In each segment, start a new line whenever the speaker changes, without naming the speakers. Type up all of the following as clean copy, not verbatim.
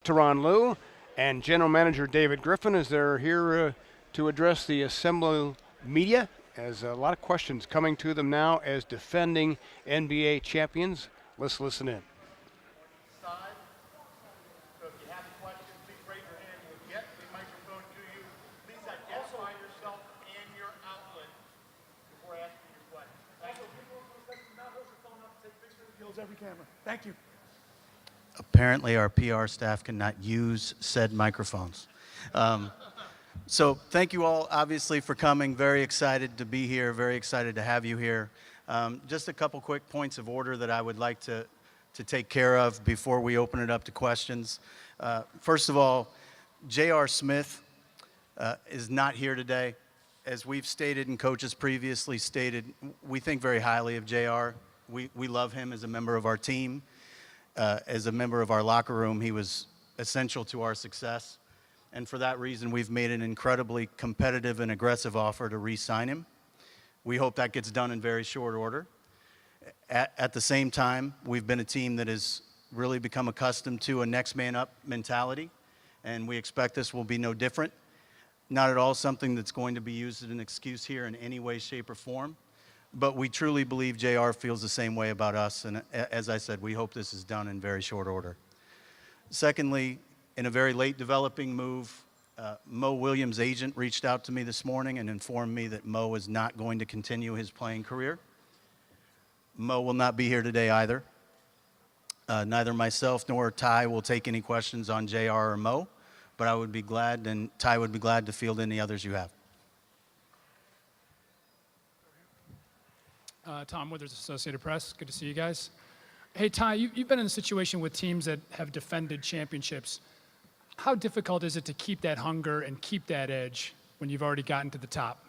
Tyronn Lue and General Manager David Griffin as they're here to address the assembly media. As a lot of questions coming to them now as defending NBA champions. Let's listen in.
So if you have a question, please raise your hand. We'll get the microphone to you. Please identify yourself and your outlet before asking your question. Also, people who not hold your phone up, take pictures, kills every camera. Thank you.
Apparently, our PR staff cannot use said microphones. So thank you all, obviously, for coming. Very excited to be here. Very excited to have you here. Just a couple quick points of order that I would like to take care of before we open it up to questions. First of all, J.R. Smith is not here today. As we've stated and coaches previously stated, we think very highly of J.R. We love him as a member of our team. As a member of our locker room, he was essential to our success. And for that reason, we've made an incredibly competitive and aggressive offer to re-sign him. We hope that gets done in very short order. At the same time, we've been a team that has really become accustomed to a next man up mentality, and we expect this will be no different. Not at all something that's going to be used as an excuse here in any way, shape, or form. But we truly believe JR feels the same way about us, and as I said, we hope this is done in very short order. Secondly, in a very late developing move, Mo Williams' agent reached out to me this morning and informed me that Mo is not going to continue his playing career. Mo will not be here today either. Neither myself nor Ty will take any questions on JR or Mo, but I would be glad, and Ty would be glad to field any others you have.
Tom Withers, Associated Press. Good to see you guys. Hey, Ty, you've been in a situation with teams that have defended championships. How difficult is it to keep that hunger and keep that edge when you've already gotten to the top?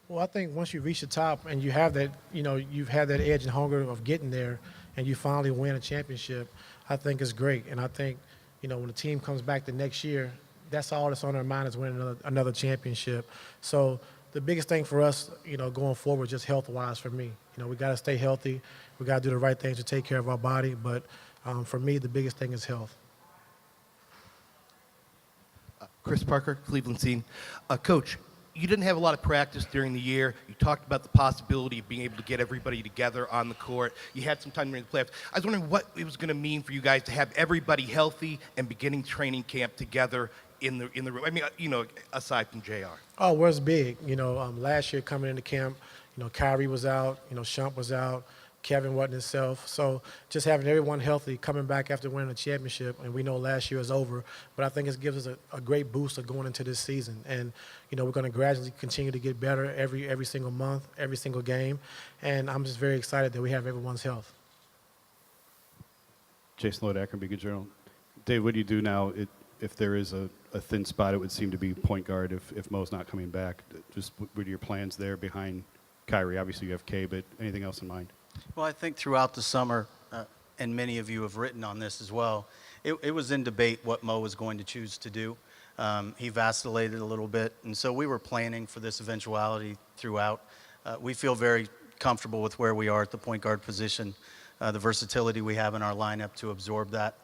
Well, I think once you reach the top and you have that, you've had that edge and hunger of getting there and you finally win a championship, I think it's great. And I think, when the team comes back the next year, that's all that's on their mind is winning another championship. So the biggest thing for us, going forward, just health-wise for me, we got to stay healthy. We got to do the right things to take care of our body. But for me, the biggest thing is health.
Chris Parker, Cleveland Scene. Coach, you didn't have a lot of practice during the year. You talked about the possibility of being able to get everybody together on the court. You had some time during the playoffs. I was wondering what it was going to mean for you guys to have everybody healthy and beginning training camp together in the room. I mean, aside from JR.
Oh, well, it's big. Last year coming into camp, Kyrie was out, Shump was out, Kevin wasn't himself. So just having everyone healthy coming back after winning a championship, and we know last year is over, but I think it gives us a great boost of going into this season. And, we're going to gradually continue to get better every single month, every single game. And I'm just very excited that we have everyone's health.
Jason Lloyd, Akron Beacon Journal. Dave, what do you do now if there is a thin spot? It would seem to be point guard if Mo's not coming back. Just what are your plans there behind Kyrie? Obviously you have K, but anything else in mind?
Well, I think throughout the summer, and many of you have written on this as well, it was in debate what Mo was going to choose to do. He vacillated a little bit, and so we were planning for this eventuality throughout. We feel very comfortable with where we are at the point guard position, the versatility we have in our lineup to absorb that.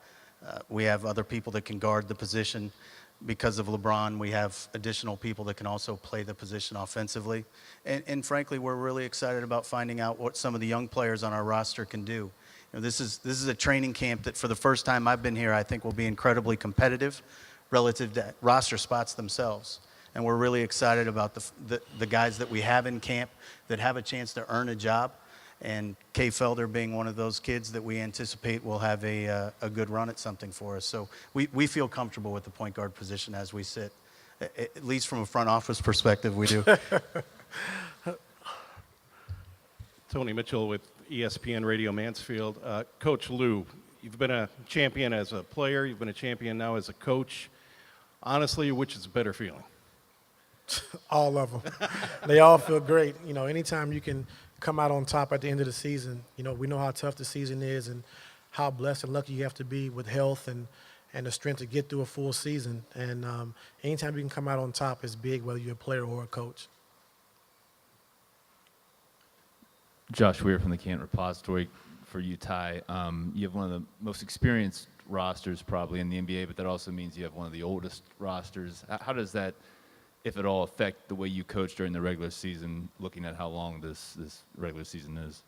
We have other people that can guard the position. Because of LeBron, we have additional people that can also play the position offensively. And frankly, we're really excited about finding out what some of the young players on our roster can do. This is a training camp that for the first time I've been here, I think will be incredibly competitive relative to roster spots themselves. And we're really excited about the guys that we have in camp that have a chance to earn a job. And Kay Felder being one of those kids that we anticipate will have a good run at something for us. So we feel comfortable with the point guard position as we sit. At least from a front office perspective, we do.
Tony Mitchell with ESPN Radio Mansfield. Coach Lue, you've been a champion as a player. You've been a champion now as a coach. Honestly, which is a better feeling?
All of them. They all feel great. Anytime you can come out on top at the end of the season, we know how tough the season is and how blessed and lucky you have to be with health and the strength to get through a full season. And anytime you can come out on top is big, whether you're a player or a coach.
Josh Weir from the Canton Repository for you, Ty. You have one of the most experienced rosters probably in the NBA, but that also means you have one of the oldest rosters. How does that, if at all, affect the way you coach during the regular season, looking at how long this regular season is?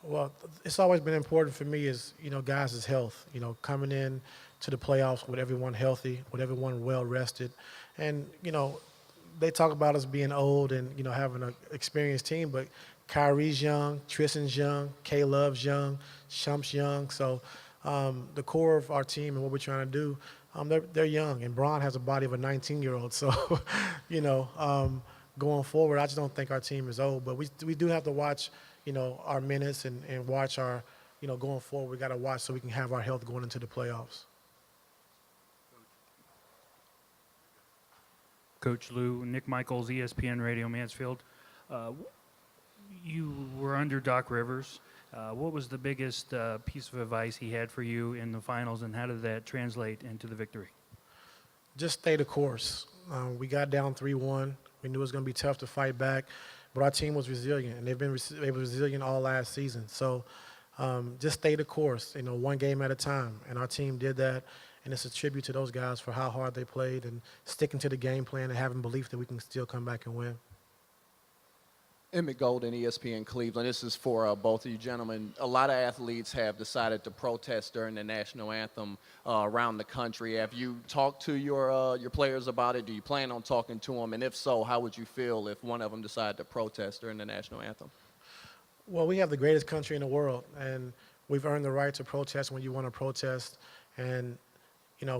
Well, it's always been important for me is, guys' health, coming in to the playoffs with everyone healthy, with everyone well rested. And, they talk about us being old and, having an experienced team, but Kyrie's young, Tristan's young, K-Love's young, Shump's young. So the core of our team and what we're trying to do, they're young. And Bron has a body of a 19-year-old. So, going forward, I just don't think our team is old. But we do have to watch, our minutes and watch our, going forward. We got to watch so we can have our health going into the playoffs.
Coach Lou, Nick Michaels, ESPN Radio Mansfield. You were under Doc Rivers. What was the biggest piece of advice he had for you in the finals, and how did that translate into the victory?
Just stay the course. We got down 3-1. We knew it was going to be tough to fight back, but our team was resilient, and they've been resilient all last season. So just stay the course, one game at a time, and our team did that. And it's a tribute to those guys for how hard they played and sticking to the game plan and having belief that we can still come back and win.
Emmett Golden, ESPN Cleveland. This is for both of you gentlemen. A lot of athletes have decided to protest during the national anthem around the country. Have you talked to your players about it? Do you plan on talking to them? And if so, how would you feel if one of them decided to protest during the national anthem?
Well, we have the greatest country in the world, and we've earned the right to protest when you want to protest. And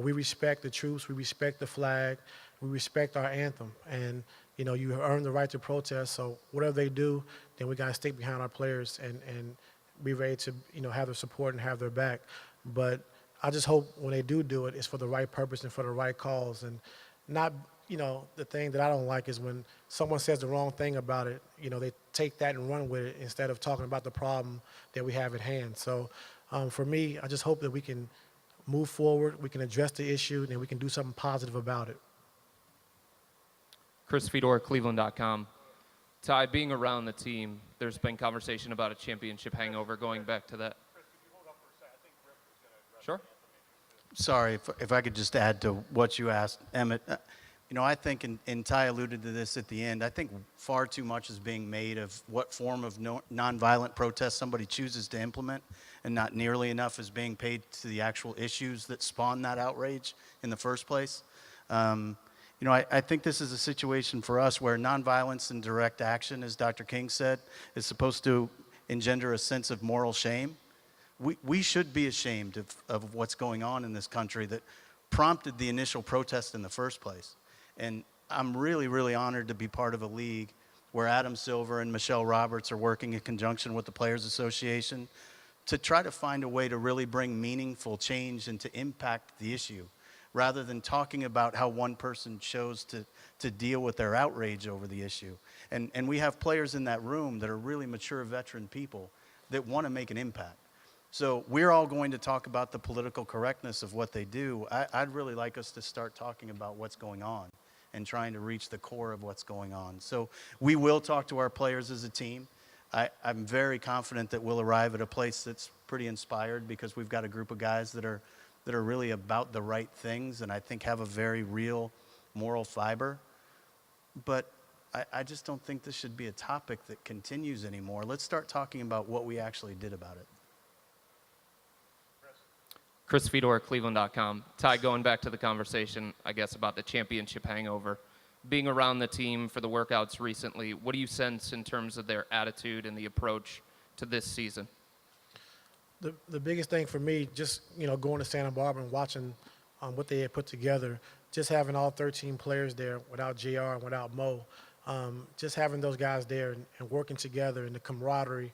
we respect the troops, we respect the flag, we respect our anthem. And, you have earned the right to protest, so whatever they do, then we got to stick behind our players and be ready to, have their support and have their back. But I just hope when they do it, it's for the right purpose and for the right cause. And not, the thing that I don't like is when someone says the wrong thing about it, they take that and run with it instead of talking about the problem that we have at hand. So for me, I just hope that we can move forward, we can address the issue, and we can do something positive about it.
Chris Fedor, Cleveland.com. Ty, being around the team, there's been conversation about a championship hangover going back to that. Sure.
Sorry, if I could just add to what you asked, Emmett. I think, and Ty alluded to this at the end, I think far too much is being made of what form of nonviolent protest somebody chooses to implement, and not nearly enough is being paid to the actual issues that spawn that outrage in the first place. I think this is a situation for us where nonviolence and direct action, as Dr. King said, is supposed to engender a sense of moral shame. We should be ashamed of what's going on in this country that prompted the initial protest in the first place. And I'm really, really honored to be part of a league where Adam Silver and Michelle Roberts are working in conjunction with the Players Association to try to find a way to really bring meaningful change and to impact the issue, rather than talking about how one person chose to deal with their outrage over the issue. And we have players in that room that are really mature veteran people that want to make an impact. So we're all going to talk about the political correctness of what they do. I'd really like us to start talking about what's going on and trying to reach the core of what's going on. So we will talk to our players as a team. I'm very confident that we'll arrive at a place that's pretty inspired, because we've got a group of guys that are really about the right things, and I think have a very real moral fiber. But I just don't think this should be a topic that continues anymore. Let's start talking about what we actually did about it.
Chris Fedor, Cleveland.com. Ty, going back to the conversation, I guess, about the championship hangover, being around the team for the workouts recently, what do you sense in terms of their attitude and the approach to this season?
The biggest thing for me, just going to Santa Barbara and watching what they had put together, just having all 13 players there without JR and without Mo, just having those guys there and working together, and the camaraderie,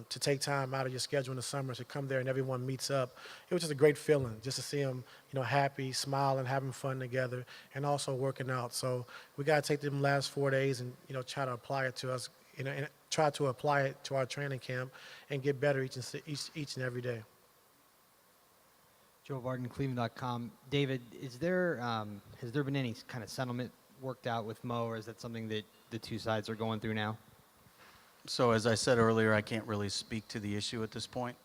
to take time out of your schedule in the summer to come there and everyone meets up. It was just a great feeling just to see them, happy, smiling, having fun together, and also working out. So we got to take them last 4 days and try to apply it to us, and try to apply it to our training camp and get better each and every day.
Joe Barton, Cleveland.com. David, has there been any kind of settlement worked out with Mo, or is that something that the two sides are going through now?
So as I said earlier, I can't really speak to the issue at this point.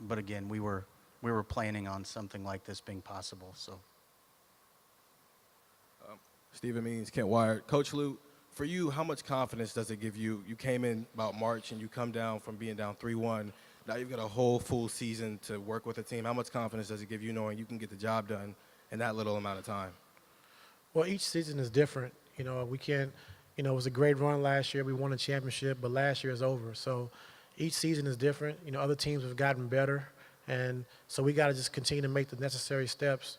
But again, we were we were planning on something like this being possible. So.
Stephen Means, Kent Wire. Coach Lou, for you, how much confidence does it give you? You came in about March and you come down from being down 3-1. Now you've got a whole full season to work with a team. How much confidence does it give you knowing you can get the job done in that little amount of time?
Well, each season is different. We can't, it was a great run last year. We won a championship, but last year is over. So each season is different. Other teams have gotten better. And so we got to just continue to make the necessary steps,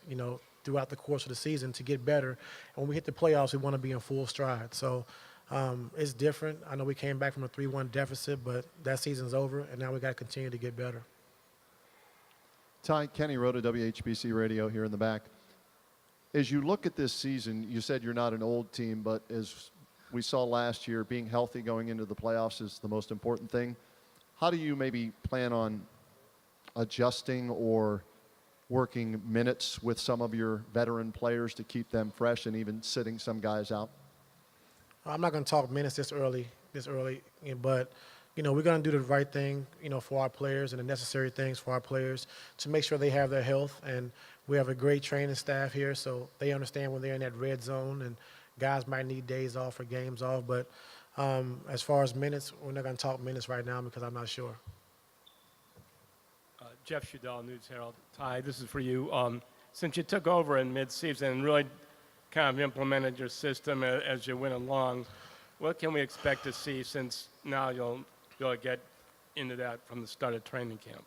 throughout the course of the season to get better. And when we hit the playoffs, we want to be in full stride. So it's different. I know we came back from a 3-1 deficit, but that season's over, and now we got to continue to get better.
Ty, Kenny Rhoda, WHBC Radio here in the back. As you look at this season, you said you're not an old team, but as we saw last year, being healthy going into the playoffs is the most important thing. How do you maybe plan on adjusting or working minutes with some of your veteran players to keep them fresh and even sitting some guys out?
I'm not going to talk minutes this early, but, we're going to do the right thing, for our players and the necessary things for our players to make sure they have their health. And we have a great training staff here, so they understand when they're in that red zone, and guys might need days off or games off. But as far as minutes, we're not going to talk minutes right now because I'm not sure.
Jeff Shudell, News Herald. Ty, this is for you. Since you took over in mid-season and really kind of implemented your system as you went along, what can we expect to see since now you'll get into that from the start of training camp?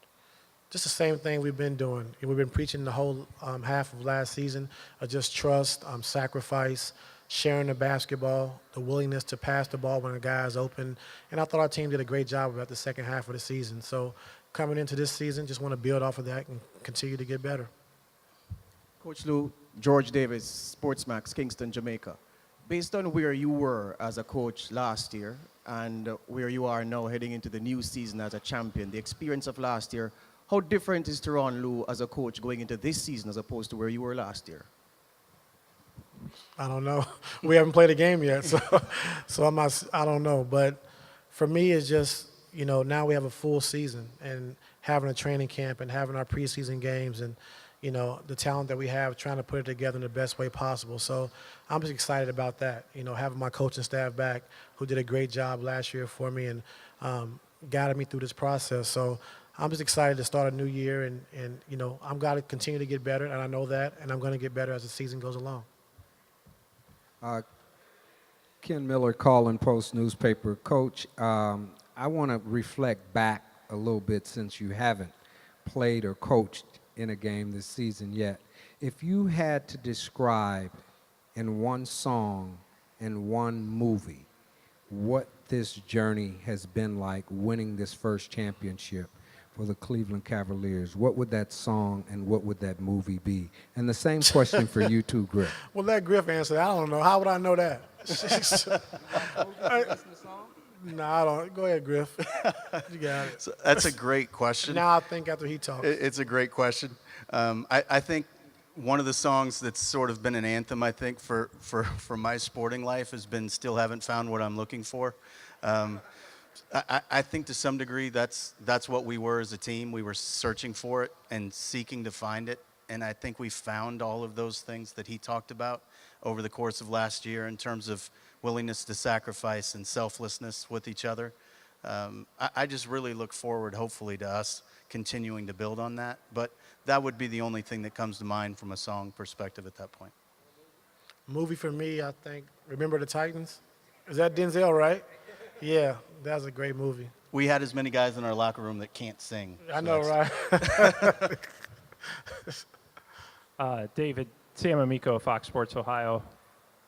Just the same thing we've been doing. We've been preaching the whole half of last season of just trust, sacrifice, sharing the basketball, the willingness to pass the ball when a guy is open. And I thought our team did a great job about the second half of the season. So coming into this season, just want to build off of that and continue to get better.
Coach Lou, George Davis, Sportsmax, Kingston, Jamaica. Based on where you were as a coach last year and where you are now heading into the new season as a champion, the experience of last year, how different is Tyronn Lue as a coach going into this season as opposed to where you were last year?
I don't know. We haven't played a game yet, so I don't know. But for me, it's just, now we have a full season and having a training camp and having our preseason games and, the talent that we have, trying to put it together in the best way possible. So I'm just excited about that, having my coaching staff back who did a great job last year for me and guided me through this process. So I'm just excited to start a new year and I'm going to continue to get better, and I know that, and I'm going to get better as the season goes along.
Ken Miller, Call Post newspaper. Coach, I want to reflect back a little bit since you haven't played or coached in a game this season yet. If you had to describe in one song and one movie what this journey has been like winning this first championship for the Cleveland Cavaliers, what would that song and what would that movie be? And the same question for you too, Griff.
Well, let Griff answer that. I don't know. How would I know that? No, I don't. Go ahead, Griff. You got it.
So that's a great question.
Now I think after he talks.
It's a great question. I think one of the songs that's sort of been an anthem, I think, for my sporting life has been Still Haven't Found What I'm Looking For. I think to some degree that's what we were as a team. We were searching for it and seeking to find it. And I think we found all of those things that he talked about over the course of last year in terms of willingness to sacrifice and selflessness with each other. I just really look forward, hopefully, to us continuing to build on that. But that would be the only thing that comes to mind from a song perspective at that point.
Movie for me, I think, Remember the Titans. Is that Denzel, right? Yeah, that's a great movie.
We had as many guys in our locker room that can't sing.
I know, right?
David, Sam Amico, Fox Sports Ohio.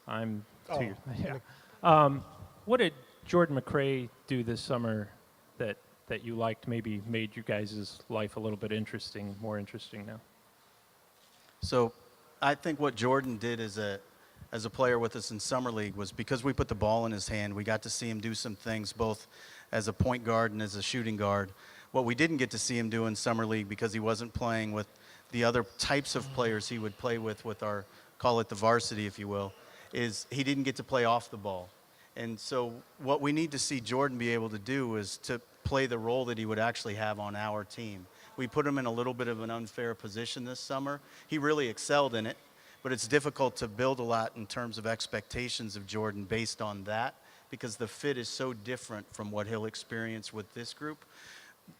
I'm
Oh,
two. Yeah. What did Jordan McRae do this summer that you liked, maybe made you guys' life a little bit more interesting now?
So I think what Jordan did as a player with us in Summer League was because we put the ball in his hand, we got to see him do some things both as a point guard and as a shooting guard. What we didn't get to see him do in Summer League because he wasn't playing with the other types of players he would play with our, call it the varsity, if you will, is he didn't get to play off the ball. And so what we need to see Jordan be able to do is to play the role that he would actually have on our team, We put him in a little bit of an unfair position this summer. He really excelled in it, but it's difficult to build a lot in terms of expectations of Jordan based on that because the fit is so different from what he'll experience with this group.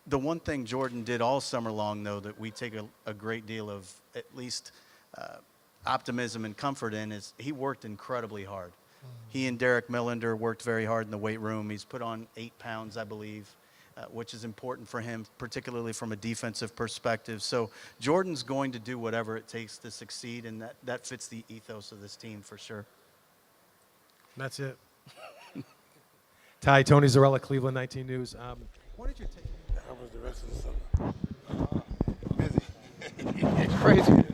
The one thing Jordan did all summer long, though, that we take a great deal of at least optimism and comfort in is he worked incredibly hard. He and Derek Millender worked very hard in the weight room. He's put on 8 pounds, I believe, which is important for him, particularly from a defensive perspective. So Jordan's going to do whatever it takes to succeed, and that fits the ethos of this team for sure.
That's it.
Ty, Tony Zarella, Cleveland 19 News. What did you take?
How was the rest of the summer? Busy. It's crazy.